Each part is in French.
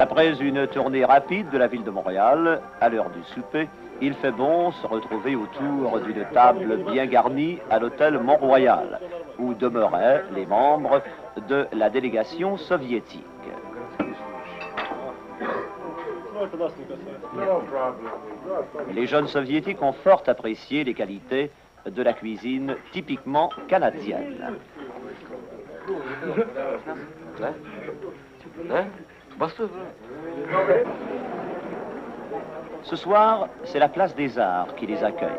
Après une tournée rapide de la ville de Montréal, à l'heure du souper, il fait bon se retrouver autour d'une table bien garnie à l'hôtel Mont-Royal, où demeuraient les membres de la délégation soviétique. Les jeunes soviétiques ont fort apprécié les qualités de la cuisine typiquement canadienne. Ce soir, c'est la place des Arts qui les accueille.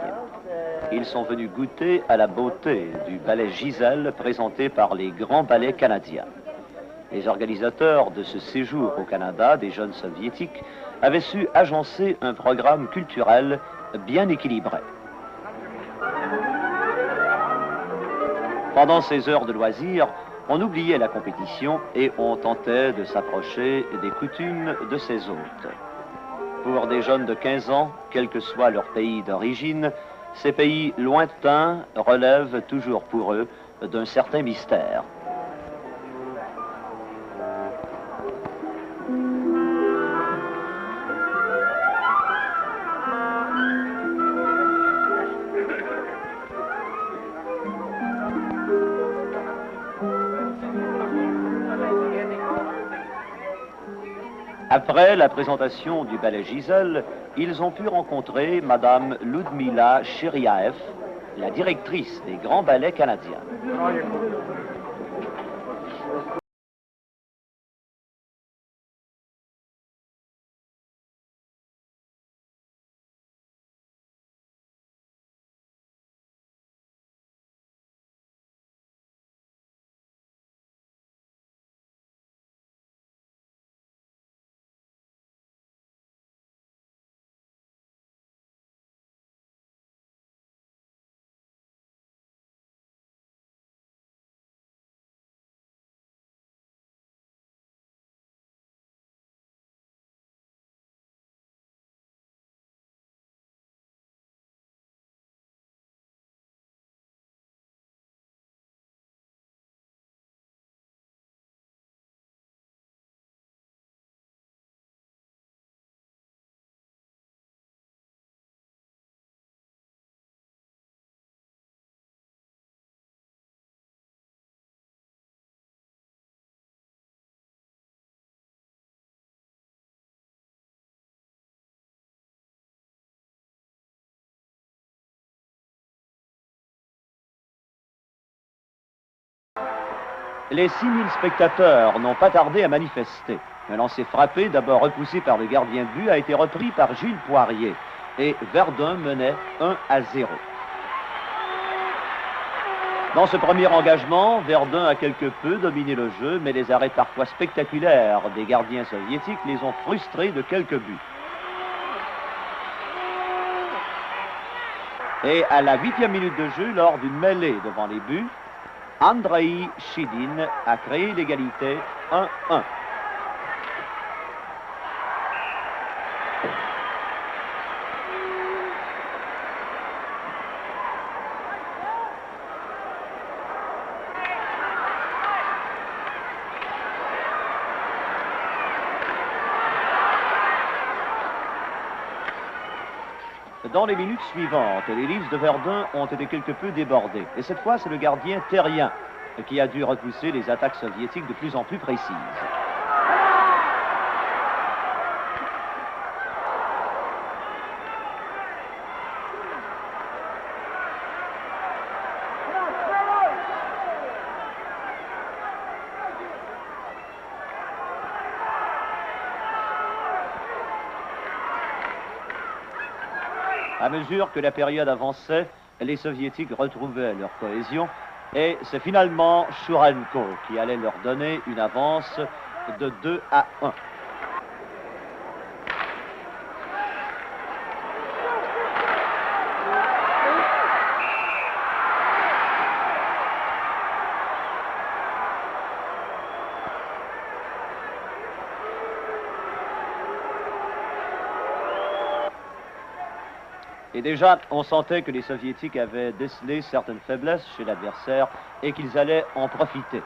Ils sont venus goûter à la beauté du ballet Gisèle présenté par les grands ballets canadiens. Les organisateurs de ce séjour au Canada des jeunes soviétiques avaient su agencer un programme culturel bien équilibré. Pendant ces heures de loisirs, on oubliait la compétition et on tentait de s'approcher des coutumes de ses hôtes. Pour des jeunes de 15 ans, quel que soit leur pays d'origine, ces pays lointains relèvent toujours pour eux d'un certain mystère. Après la présentation du ballet Gisèle, ils ont pu rencontrer Madame Ludmila Cheriaev, la directrice des grands ballets canadiens. Les 6000 spectateurs n'ont pas tardé à manifester. Un lancer frappé, d'abord repoussé par le gardien de but, a été repris par Gilles Poirier. Et Verdun menait 1-0. Dans ce premier engagement, Verdun a quelque peu dominé le jeu, mais les arrêts parfois spectaculaires des gardiens soviétiques les ont frustrés de quelques buts. Et à la 8e minute de jeu, lors d'une mêlée devant les buts, Andrei Chidin a créé l'égalité 1-1. Dans les minutes suivantes, les Leafs de Verdun ont été quelque peu débordés. Et cette fois, c'est le gardien Terrien qui a dû repousser les attaques soviétiques de plus en plus précises. À mesure que la période avançait, les Soviétiques retrouvaient leur cohésion et c'est finalement Shurenko qui allait leur donner une avance de 2-1. Et déjà, on sentait que les Soviétiques avaient décelé certaines faiblesses chez l'adversaire et qu'ils allaient en profiter.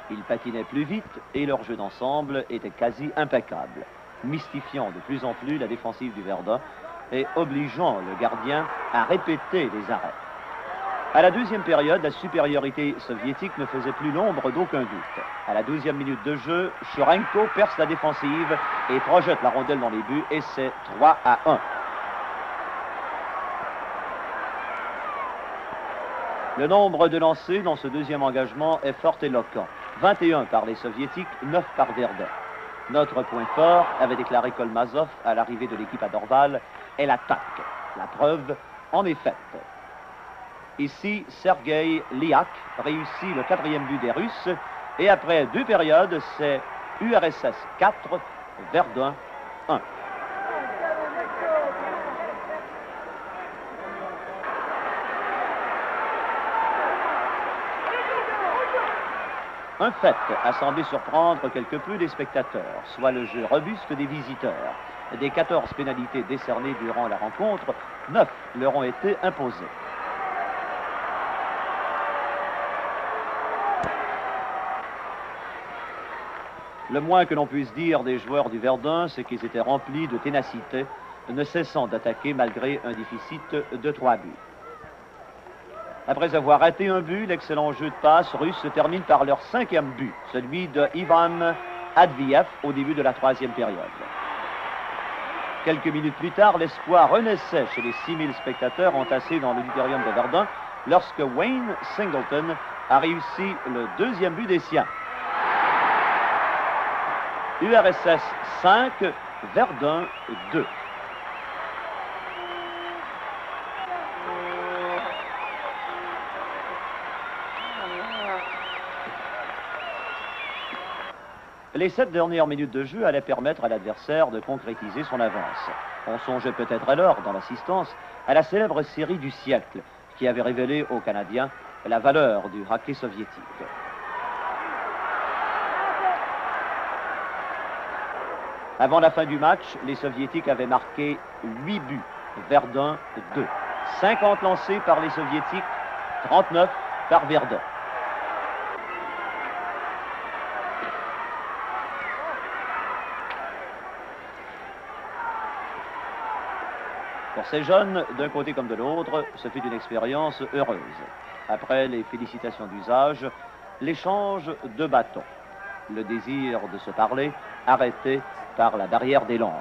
Ils patinaient plus vite et leur jeu d'ensemble était quasi impeccable. mystifiant de plus en plus la défensive du Verdun et obligeant le gardien à répéter les arrêts. À la deuxième période, la supériorité soviétique ne faisait plus l'ombre d'aucun doute. À la 12e minute de jeu, Shurenko perce la défensive et projette la rondelle dans les buts et c'est 3-1. Le nombre de lancers dans ce deuxième engagement est fort éloquent. 21 par les soviétiques, 9 par Verdun. Notre point fort, avait déclaré Kolmazov à l'arrivée de l'équipe à Dorval, est l'attaque. La preuve en est faite. Ici, Sergei Liak réussit le 4e but des Russes et après 2 périodes, c'est URSS 4, Verdun 1. Un fait a semblé surprendre quelque peu les spectateurs, soit le jeu robuste des visiteurs. Des 14 pénalités décernées durant la rencontre, 9 leur ont été imposées. Le moins que l'on puisse dire des joueurs du Verdun, c'est qu'ils étaient remplis de ténacité, ne cessant d'attaquer malgré un déficit de 3 buts. Après avoir raté un but, l'excellent jeu de passe russe se termine par leur 5e but, celui de Ivan Adviev au début de la 3e période. Quelques minutes plus tard, l'espoir renaissait chez les 6000 spectateurs entassés dans l'auditorium de Verdun lorsque Wayne Singleton a réussi le 2e but des siens. URSS 5, Verdun 2. Les 7 dernières minutes de jeu allaient permettre à l'adversaire de concrétiser son avance. On songeait peut-être alors, dans l'assistance, à la célèbre série du siècle qui avait révélé aux Canadiens la valeur du hockey soviétique. Avant la fin du match, les Soviétiques avaient marqué 8 buts, Verdun 2. 50 lancés par les Soviétiques, 39 par Verdun. Pour ces jeunes, d'un côté comme de l'autre, ce fut une expérience heureuse. Après les félicitations d'usage, l'échange de bâtons. Le désir de se parler, arrêté par la barrière des langues.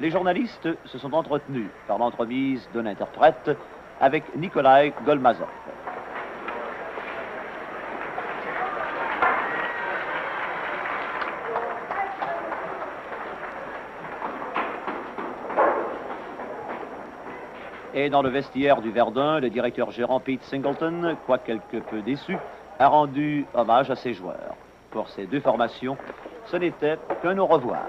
Les journalistes se sont entretenus par l'entremise d'un interprète avec Nikolai Golmazov. Et dans le vestiaire du Verdun, le directeur gérant Pete Singleton, quoique quelque peu déçu, a rendu hommage à ses joueurs. Pour ces 2 formations, ce n'était qu'un au revoir.